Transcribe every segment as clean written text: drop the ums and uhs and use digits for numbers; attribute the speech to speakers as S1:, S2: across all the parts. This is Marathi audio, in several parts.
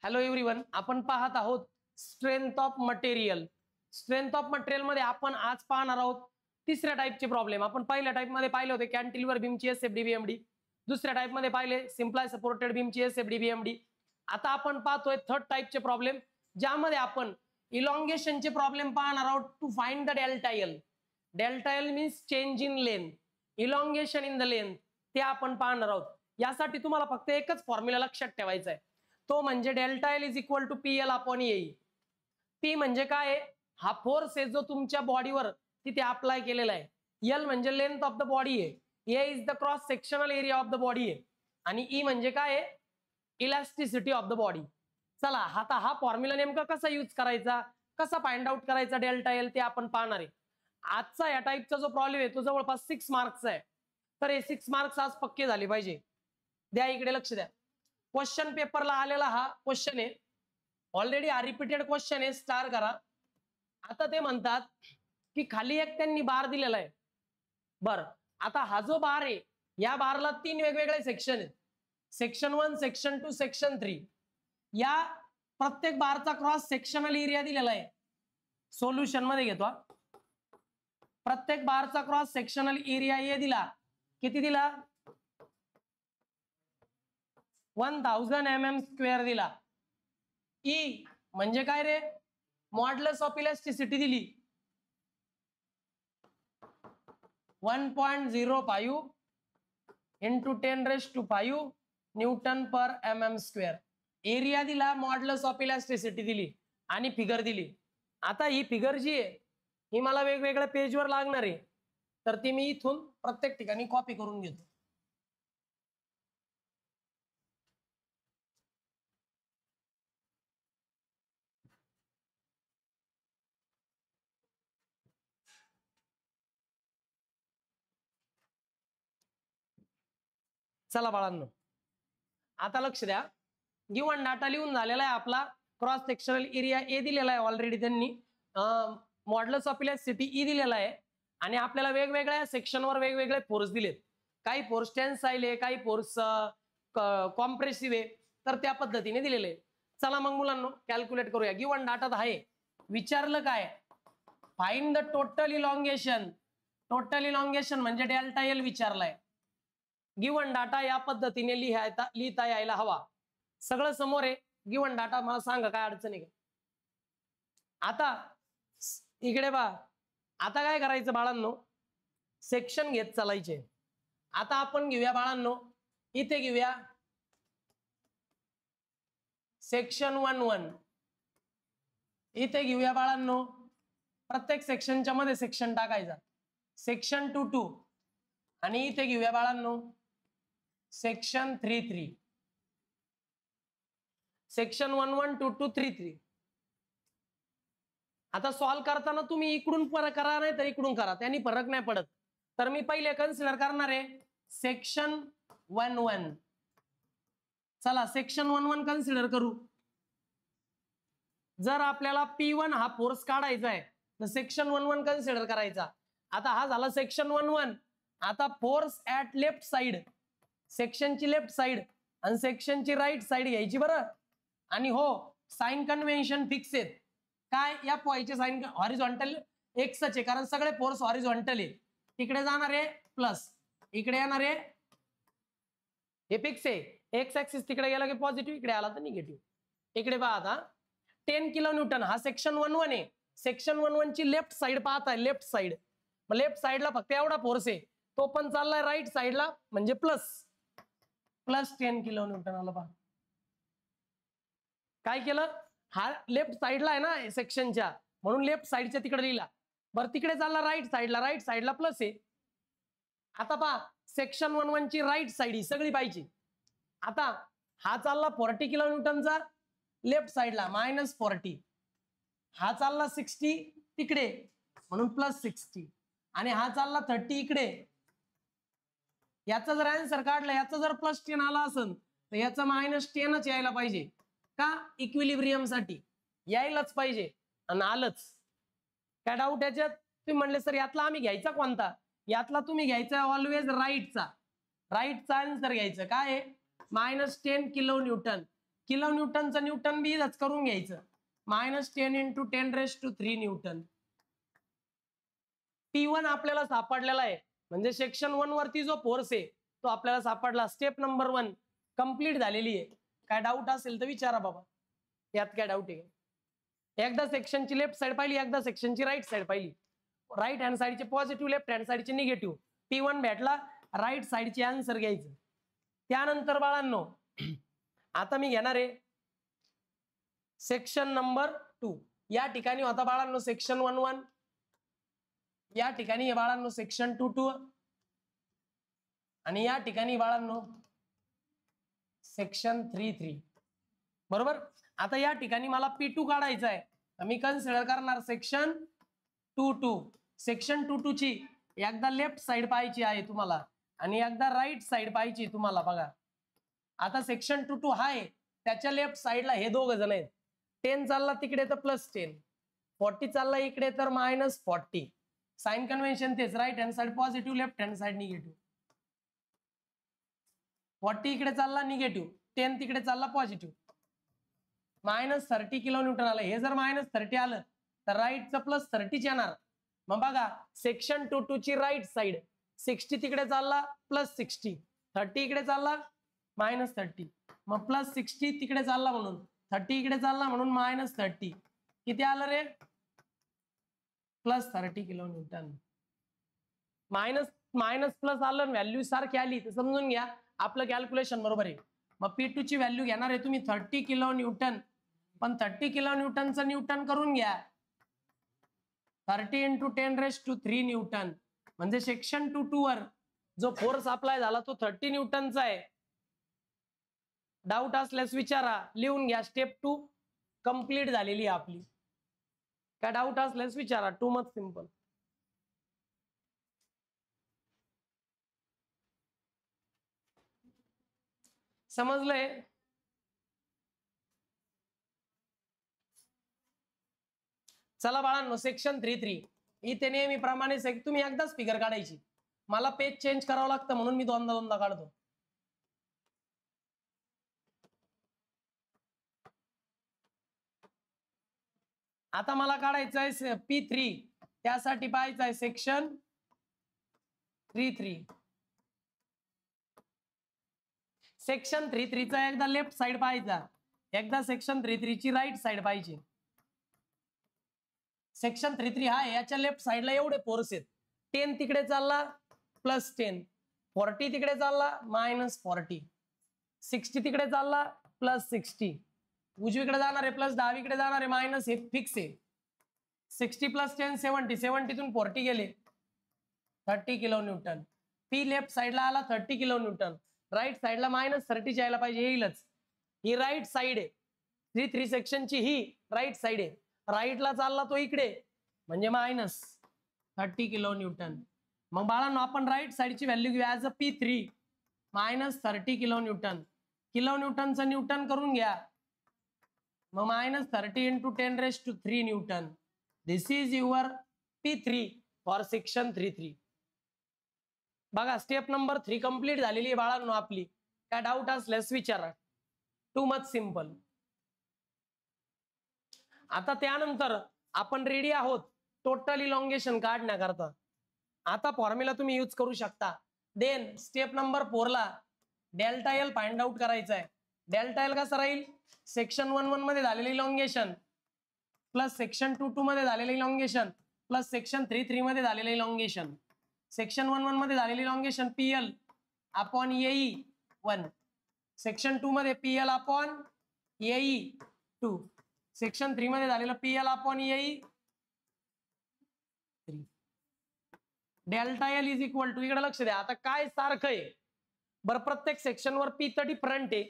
S1: हॅलो एव्हरीवन, आपण पाहत आहोत strength of material. Strength of material मध्ये आपण आज पाहणार आहोत तिसऱ्या टाइपचे प्रॉब्लेम. आपण पहिल्या टाइप मध्ये पाहिले होते कॅन्टिलिव्हर बीमची एसएफडी बीएमडी, दुसऱ्या टाइप मध्ये पाहिले सिम्प्लाय सपोर्टेड बीमची एसएफडी बीएमडी. आता आपण पाहतोय थर्ड टाइपचे प्रॉब्लेम, ज्यामध्ये आपण इलॉंगेशनचे प्रॉब्लेम पाहणार आहोत to find the delta L. Delta L means change in length, elongation in the length, ते आपण पाहणार आहोत. यासाठी तुम्हाला फक्त एकच फॉर्म्युला लक्षात ठेवायचा आहे, तो म्हणजे delta L is equal to P L upon A. P म्हणजे काय? हा फोर्स आहे जो तुमच्या बॉडीवर तिथे अप्लाय केलेला आहे. एल म्हणजे लेंथ ऑफ द बॉडी आहे. A is the cross sectional area of the body आहे. आणि ई म्हणजे काय? Elasticity of the body. चला आता हा फॉर्म्युला नेमका कसा यूज करायचा, कसा फाइंड आउट करायचा डेल्टा एल, ते आपण पाहणार आहे. आजचा या टाइपचा जो प्रॉब्लेम आहे तो जवळपास 6 मार्क्सचा आहे. तर हे 6 मार्क्स आज पक्के झाले पाहिजे. द्या इकडे लक्ष द्या. क्वेश्चन पेपरला आलेला हा क्वेश्चन आहे. ऑलरेडी हा रिपीटेड क्वेश्चन आहे, स्टार करा. आता ते म्हणतात की खाली एक त्यांनी बार दिलेला आहे. बर, आता हा जो बार आहे या बारला 3 वेगवेगळे सेक्शन आहेत. Section 1, section 2, section 3. या प्रत्येक बारचा क्रॉस सेक्शनल एरिया दिलेला आहे. सोल्युशन मध्ये घेतो. प्रत्येक बारचा क्रॉस सेक्शनल एरिया ए दिला. किती दिला? 1000 mm² दिला. ई म्हणजे काय रे? मॉड्युलस ऑफ इलास्टिसिटी दिली 1.05 इंटू 10⁵ न्यूटन पर mm². एरिया दिला, मॉड्युलस ऑफ इलास्टिसिटी दिली आणि फिगर दिली. आता ही फिगर जी आहे ही मला वेगवेगळ्या पेजवर लागणार आहे, तर ती मी इथून प्रत्येक ठिकाणी कॉपी करून घेतो. चला बाळांनो, आता लक्ष द्या. गिवन डाटा लिहून झालेला आहे आपला. क्रॉस सेक्शनल एरिया ए दिलेला आहे ऑलरेडी त्यांनी, मॉड्युलस ऑफ इलास्टिसिटी ई दिलेला आहे आणि आपल्याला वेगवेगळ्या सेक्शनवर वेगवेगळे फोर्स दिलेत. काही फोर्स टेन्साइल आहे, काही फोर्स कॉम्प्रेसिव्ह आहे, तर त्या पद्धतीने दिलेले आहे. चला मग मुलांनो कॅल्क्युलेट करूया. गिवन डाटा आहे, विचारलं काय? Find the total elongation. Total elongation म्हणजे डेल्टा एल विचारलाय. गिवन डाटा या पद्धतीने लिहिता यायला हवा. सगळं समोर आहे. गिवन डाटा मला सांगा काय अडचण आहे का? आता इकडे बा, आता काय करायचं बाळांनो, सेक्शन घेत चालायचे. आता आपण घेऊया बाळांनो, इथे घेऊया सेक्शन 1-1. इथे घेऊया बाळांनो, प्रत्येक सेक्शनच्या मध्ये सेक्शन टाकायचा. सेक्शन 2-2 आणि इथे घेऊया बाळांनो सेक्शन 3-3. सेक्शन 1-1, 2-2, 3-3. आता सॉल्व करताना तुम्ही इकडून करा नाही तर इकडून करा, त्यांनी फरक नाही पडत. तर मी पहिले कन्सिडर करणार आहे सेक्शन 1-1. चला सेक्शन 1-1 कन्सिडर करू. जर आपल्याला P1 हा फोर्स काढायचा आहे तर सेक्शन 1-1 कन्सिडर करायचा. आता हा झाला सेक्शन 1-1. आता फोर्स ऍट लेफ्ट साइड, सेक्शनची लेफ्ट साइड आणि सेक्शनची राईट साइड घ्यायची बरं. आणि हो, साइन कन्व्हेन्शन फिक्स आहेत. काय? या पॉईंटचे साइन हॉरिझॉन्टल एक्स आहे, कारण सगळे फोर्स हॉरिझॉन्टल आहे. तिकडे जाणार आहे प्लस, इकडे येणार आहे हे फिक्स आहे. एक्स ऍक्सिस तिकडे गेला की पॉझिटिव्ह, इकडे आला तर निगेटिव्ह. इकडे पहा आता 10 kN हा सेक्शन 1-1 आहे. सेक्शन 1-1 ची लेफ्ट साइड पाहताय, लेफ्ट साइड. मग लेफ्ट साइडला फक्त एवढा फोर्स आहे, तो पण चाललाय राईट साइडला म्हणजे प्लस 10 kN आला. पहा काय केलं, हा लेफ्ट साइडला आहे ना सेक्शनच्या, म्हणून लेफ्ट साइडच्या तिकडे लिहिला. बरं तिकडे चालला राईट साइडला प्लस आहे. आता पहा सेक्शन 1-1 ची राईट साइड ही सगळी पाहिजे. आता हा चालला 40 kN लेफ्ट साइडला -40. हा चालला 60 तिकडे म्हणून +60 आणि हा चालला 30 इकडे. याचा जर आन्सर काढला, याचा जर +10 आला असेल तर याचा -10च यायला पाहिजे. का? इक्विलिब्रियम साठी यायलाच पाहिजे आणि आलंच. काय डाऊट याच्यात? तुम्ही म्हणले सर यातला आम्ही घ्यायचा कोणता? यातला तुम्ही घ्यायचा ऑलवेज राईटचा. राईटचा आन्सर घ्यायचं. काय आहे? -10 kN. किलो न्यूटनचं न्यूटन बी करून घ्यायचं, -10 × 10⁻³ न्यूटन. P1 आपल्याला सापडलेला आहे, म्हणजे सेक्शन 1 वरती जो फोर्स आहे तो आपल्याला सापडला. स्टेप नंबर 1 कंप्लीट झालेली आहे. काय डाऊट असेल तर विचारा बाबा, यात काय डाऊट आहे? एकदा सेक्शनची लेफ्ट साइड पाहिली, एकदा सेक्शनची राईट साइड पाहिली. राईट हँड साइडचे पॉझिटिव्ह, लेफ्ट हँड साइडचे निगेटिव्ह. P1 भेटला, राईट साइडची आन्सर घ्यायचं. त्यानंतर बाळांनो आता मी घेणार आहे सेक्शन नंबर 2. या ठिकाणी होता बाळांनो सेक्शन 1-1, या ठिकाणी बाळांनो सेक्शन 2-2 आणि या ठिकाणी बाळांनो सेक्शन 3-3. बरोबर. आता या ठिकाणी मला P2 काढायचा आहे, मी कन्सिडर करणार सेक्शन 2-2. सेक्शन 2-2 ची एकदा लेफ्ट साइड पाहायची आहे तुम्हाला आणि एकदा राईट साइड पाहायची तुम्हाला. बघा आता सेक्शन 2-2 आहे, त्याच्या लेफ्ट साइडला हे दोघ जण आहेत. 10 चालला तिकडे तर +10, 40 चालला इकडे तर -40. साइन कन्व्हेन्शन तेच, right hand side positive, left hand side negative. 40 इकडे चालला निगेटिव्ह, 10 तिकडे चालला पॉझिटिव्ह. -30 किलो न्यूटन आलं. हे जर -30 आलं तर राईटचं +30 येणार. मग बघा सेक्शन 2-2 ची राईट साइड 60 तिकडे चालला +60, 30 इकडे चालला -30, मग +60 तिकडे चालला म्हणून 30 इकडे चालला म्हणून -30. किती आलं रे? +30 किलो न्यूटन. मायनस प्लस आलं, व्हॅल्यू सारखी आली तर समजून घ्या आपलं कॅल्क्युलेशन बरोबर आहे. मग P2 ची व्हॅल्यू घेणार आहे तुम्ही 30 किलो न्यूटन, पण 30 किलो न्यूटनचं न्यूटन करून घ्या 30 × 10⁻³ न्यूटन. म्हणजे सेक्शन 2-2 वर जो फोर्स अप्लाय झाला तो 30 न्यूटनचा आहे. डाऊट असल्यास विचारा, लिहून घ्या. स्टेप 2 कंप्लीट झालेली आहे आपली. काय डाऊट असल्यास विचारा. Too much simple. समजलंय? चला बाळांनो सेक्शन 3-3 इथे नेहमीप्रमाणे तुम्ही एकदाच फिगर काढायची. मला पेज चेंज करावं लागतं म्हणून मी दोनदा काढतो. आता मला काढायचं आहे P3, त्यासाठी पाहायचं आहे सेक्शन 3-3. सेक्शन 3-3 चा एकदा लेफ्ट साइड पाहायचा, एकदा सेक्शन 3-3 ची राईट साइड पाहिजे. सेक्शन 3-3 हा याच्या लेफ्ट साइडला एवढे फोर्स आहेत. 10 तिकडे चालला +10, 40 तिकडे चालला -40, 60 तिकडे चालला +60, उजवीकडे जाणार आहे प्लस, डावीकडे जाणार आहे मायनस, हे फिक्स आहे. 60 + 10 70, 70 तून 40 गेले 30 किलो न्यूटन. P लेफ्ट साइडला आला 30 किलो न्यूटन, राईट साइडला -30 यायला पाहिजे, येईलच. ही राईट साइड आहे 3-3 सेक्शनची, ही राईट साइड आहे. राईटला चालला तो इकडे म्हणजे -30 किलो न्यूटन. मग बाळांनो आपण राईट साइडची व्हॅल्यू घेऊ as a P3 -30 kilo newton. Kilo न्यूटनचं न्यूटन करून घ्या, मग -30 × 10⁻³ newton. This is your P3 for section 3-3. बघा स्टेप नंबर 3 कंप्लीट झालेली आहे बाळांनो आपली. काय डाऊट असल्यास विचारा. Too much simple. आता त्यानंतर आपण रेडी आहोत टोटल इलॉंगेशन काढण्याकरता. आता फॉर्म्युला तुम्ही यूज करू शकता. देन स्टेप नंबर 4 ला डेल्टा एल फाइंड आउट करायचा आहे. डेल्टा एल कसं राहील? सेक्शन 1-1 मध्ये झालेलं इलॉंगेशन प्लस सेक्शन 2-2 मध्ये झालेलं इलॉंगेशन प्लस सेक्शन 3-3 मध्ये झालेलं इलॉंगेशन. सेक्शन 1-1 मध्ये झालेलं elongation PL upon AE1, section 2 मध्ये PL अपॉन AE2, सेक्शन 3 मध्ये झालेलं PL upon AE3. Delta L is equal to, इकडे लक्ष द्या आता काय सारखं आहे बरं. प्रत्येक सेक्शनवर P तर डिफरंट आहे,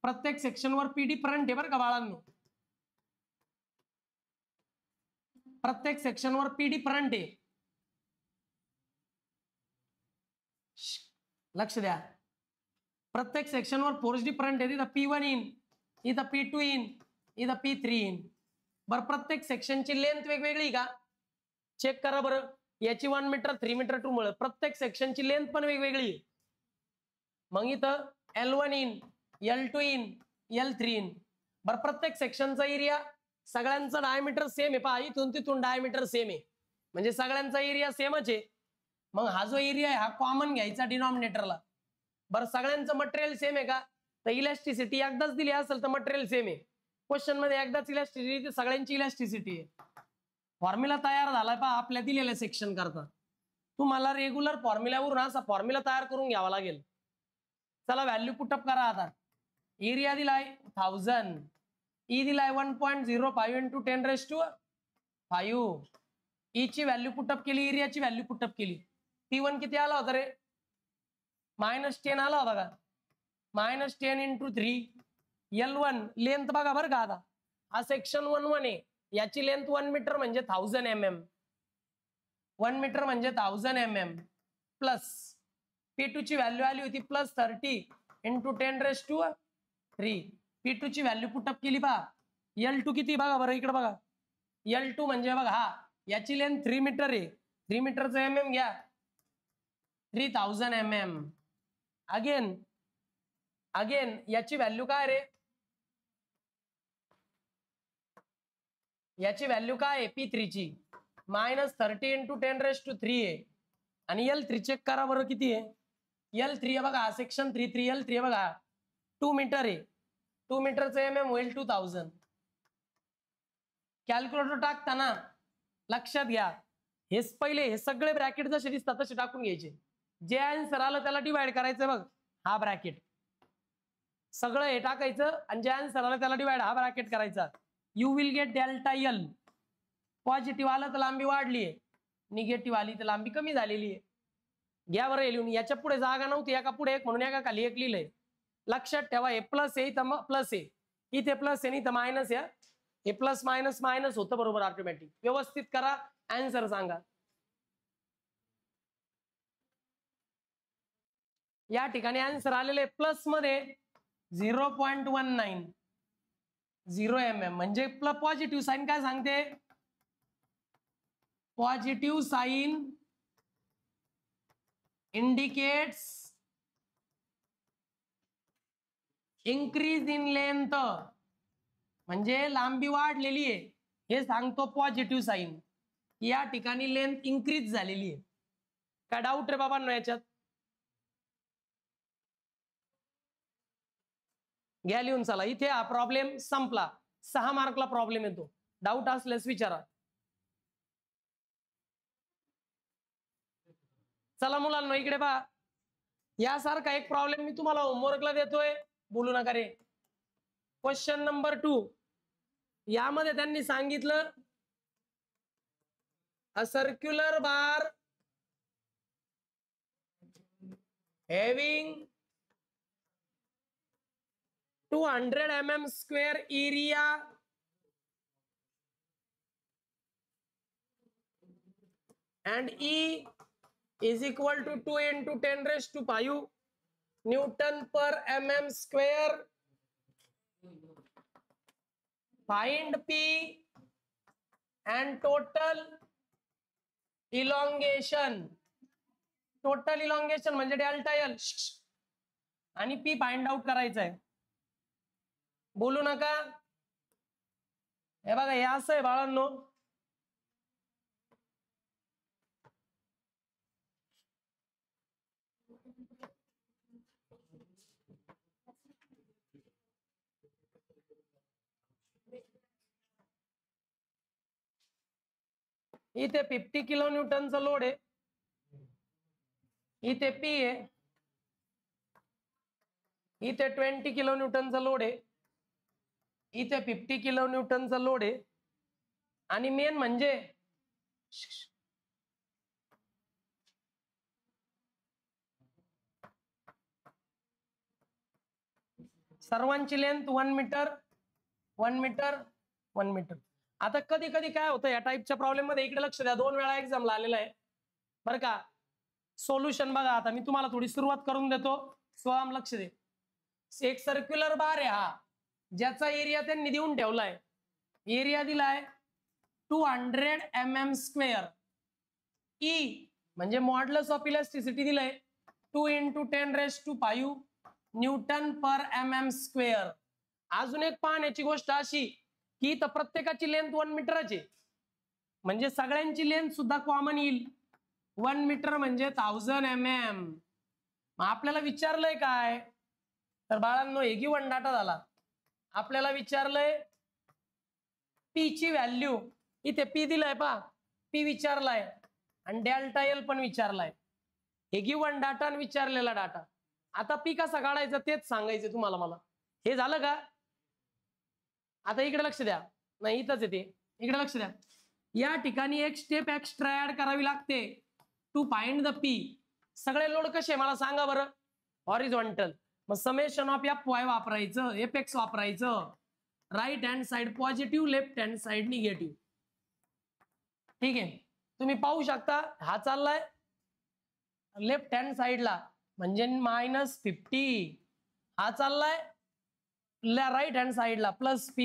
S1: प्रत्येक सेक्शनवर P डिफरंट आहे बरं का बाळांनो. प्रत्येक सेक्शनवर P डिफरंट आहे, लक्ष द्या. प्रत्येक सेक्शनवर फोर्स डिफरंट आहे. इथं P1 इन, इथं P2 इन, इथं P3 इन. बरं प्रत्येक सेक्शनची लेंथ वेगवेगळी का? चेक करा बरं. याची 1 मीटर 3 मीटर 2 मुळे प्रत्येक सेक्शनची लेंथ पण वेगवेगळी. मग इथं L1 in, L2 in, L3 in. बरं प्रत्येक सेक्शनचा एरिया सगळ्यांचा डायमीटर सेम आहे. पहा इथून तिथून डायमीटर सेम आहे म्हणजे सगळ्यांचा एरिया सेमच आहे. मग हा जो एरिया आहे हा कॉमन घ्यायचा डिनॉमिनेटरला. बरं सगळ्यांचं मटेरियल सेम आहे का? तर इलॅस्टिसिटी एकदाच दिली असेल तर मटेरियल सेम आहे. क्वेश्चन मध्ये एकदाच इलॅस्टिसिटी सगळ्यांची इलॅस्टिसिटी आहे. फॉर्म्युला तयार झालाय पहा आपल्या दिलेल्या सेक्शन करता. तुम्हाला रेग्युलर फॉर्म्युल्यावरून असा फॉर्म्युला तयार करून घ्यावा लागेल. चला व्हॅल्यू पुटअप करा आता. एरिया दिलाय 1000, ई दिलाय 1.05 इंटू 10⁵. ई ची व्हॅल्यू पुटअप केली, एरियाची व्हॅल्यू पुटअप केली. T1 किती आला होता रे? -10 आला होता का? -10 इंटू 3. L1 लेंथ बघा बरं का आता. हा सेक्शन 1 आहे. याची लेंथ 1 मीटर म्हणजे 1000 mm. 1 मीटर म्हणजे 1000 mm प्लस P2 ची व्हॅल्यू आली होती +30 इंटू 10⁵. P2 ची व्हॅल्यू पुटअप केली पहा. L2 किती बघा बरं इकडे बघा. L2 म्हणजे बघा हा याची लेंथ 3 मीटर आहे. 3 मीटरचं mm घ्या 3000 mm. अगेन याची व्हॅल्यू काय रे? याची व्हॅल्यू काय आहे P3 ची? -30 इंटू 10⁵ आहे. आणि L3 चेक करा बरं किती आहे. L3 बघा सेक्शन 3 L3 बघा 2 मीटर आहे. 2 मीटरचं mm होईल 2000. कॅल्क्युलेटर टाकताना लक्षात घ्या हे पहिले हे सगळे ब्रॅकेट जसे दिसतात तसे टाकून घ्यायचे. जे आन्सर आलं त्याला डिवाइड करायचं. बघ हा ब्रॅकेट सगळं हे टाकायचं आणि जे आन्सर आलं त्याला डिवाइड हा ब्रॅकेट करायचा. You will get delta L. Positive आलं तर लांबी वाढली आहे, निगेटिव्ह आली तर लांबी कमी झालेली आहे. घ्या बरं लिहून. याच्या पुढे जागा नव्हती एका पुढे एक म्हणून एका खाली एक लिहिलंय. लक्षात ठेवा हे प्लस आहे इथं प्लस आहे, इथे प्लस आहे इथं मायनस आहे. हे प्लस मायनस मायनस होतं बरोबर ऑटोमॅटिक. व्यवस्थित करा आन्सर सांगा. या ठिकाणी आन्सर आलेले प्लस मध्ये 0.19 0 mm म्हणजे पॉझिटिव्ह साईन काय सांगते? Positive sign indicates increase in length म्हणजे लांबी वाढलेली आहे हे सांगतो पॉझिटिव्ह साईन. या ठिकाणी लेंथ इन्क्रीज झालेली आहे. काय डाऊट रे बाबांनो याच्यात? घ्या लिहून. चला इथे हा प्रॉब्लेम संपला. 6 मार्कला प्रॉब्लेम येतो. डाऊट असल्यास विचारा. चला मुलांनो इकडे पहा. यासारखा एक प्रॉब्लेम मी तुम्हाला होमवर्कला देतोय. बोलू नका रे. Question number 2. यामध्ये त्यांनी सांगितलं अ circular bar having 200 mm square area and E is equal to 2 into 10⁵ Newton per mm square. Find P and total elongation. Total elongation म्हणजे डेल्टा L आणि P फाइंड आउट करायचं आहे. बोलू नका. हे बघा हे असं आहे बाळांनो. इथे 50 किलो न्यूटनचा लोड आहे. इथे P आहे. इथे 20 किलो न्यूटनचा लोड आहे. इथे 50 किलो न्यूटनचा लोड आहे. आणि मेन म्हणजे सर्वांची लेंथ 1 मीटर 1 मीटर 1 मीटर. आता कधी कधी काय होतं या टाईपच्या प्रॉब्लेम मध्ये, इकडे लक्ष द्या, 2 वेळा एक्झामला आलेला आहे बरं का. सोल्युशन बघा आता मी तुम्हाला थोडी सुरुवात करून देतो. स्वाम लक्ष दे. एक सर्क्युलर बार आहे हा ज्याचा एरिया त्यांनी देऊन ठेवलाय. एरिया दिलाय 200 mm स्क्वेअर. ई म्हणजे मॉड्युलस ऑफ इलॅस्टिसिटी दिलंय 2 into 10⁵ न्यूटन पर mm स्क्वेअर. अजून एक पाहण्याची गोष्ट अशी की इथं प्रत्येकाची लेंथ 1 मीटरच आहे, म्हणजे सगळ्यांची लेंथ सुद्धा कॉमन येईल. 1 मीटर म्हणजे 1000 mm. मग आपल्याला विचारलंय काय, तर बाळांनो हे गिव्हन डाटा झाला. आपल्याला विचारलंय पी ची व्हॅल्यू, इथे पी दिलाय पा, पी विचारलाय आणि डेल्टा एल पण विचारलाय. हे गिव्हन डाटा आणि विचारलेला डाटा. आता पी कसा काढायचा तेच सांगायचं तुम्हाला मला. हे झालं का? आता इकडे लक्ष द्या, नाही इथंच येते, इकडे लक्ष द्या. या ठिकाणी एक स्टेप एक्स्ट्रा ऍड करावी लागते टू फाइंड द पी. सगळे लोड कसे मला सांगा बरं. हॉरिझॉन्टल, मग समेशन ऑफ एफ वाय वापरायचं, एफ एक्स वापरायचं. Right hand side positive, left hand side negative. ठीक आहे, तुम्ही पाहू शकता हा चाललाय लेफ्ट हँड साइडला म्हणजे -50. हा चाललाय राईट हँड साइडला +p.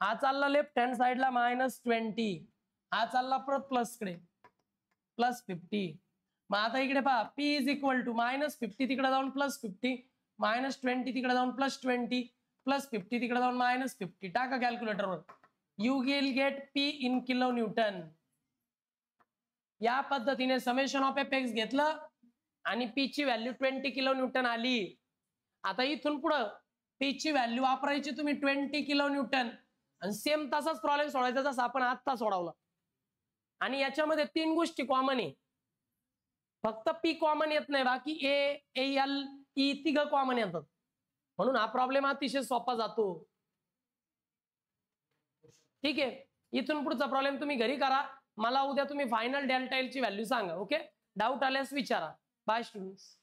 S1: हा चालला लेफ्ट हँड साइडला -20. हा चालला प्लस कडे +50. मग आता इकडे पहा p इज इक्वल टू -50 तिकडे जाऊन +50, -20 तिकडे जाऊन +20, +50 तिकडे जाऊन -50. टाका कॅल्क्युलेटरवर. You will get p in kilo newton. या पद्धतीने समेशन ऑफ एफ एक्स घेतलं आणि पी ची व्हॅल्यू 20 किलो न्यूटन आली. आता इथून पुढं पी ची व्हॅल्यू वापरायची तुम्ही 20 किलो न्यूटन आणि सेम तसाच प्रॉब्लेम सोडवायचा जसा आपण आत्ता सोडवला. आणि याच्यामध्ये 3 गोष्टी कॉमन आहे, फक्त पी कॉमन येत नाही, बाकी ए एल ई तिघ कॉमन येतात. म्हणून हा प्रॉब्लेम अतिशय सोपा जातो. ठीक आहे, इथून पुढचा प्रॉब्लेम तुम्ही घरी करा. मला उद्या तुम्ही फायनल डेल्टा एल ची व्हॅल्यू सांगा. ओके, डाऊट आल्यास विचारा. Bye students.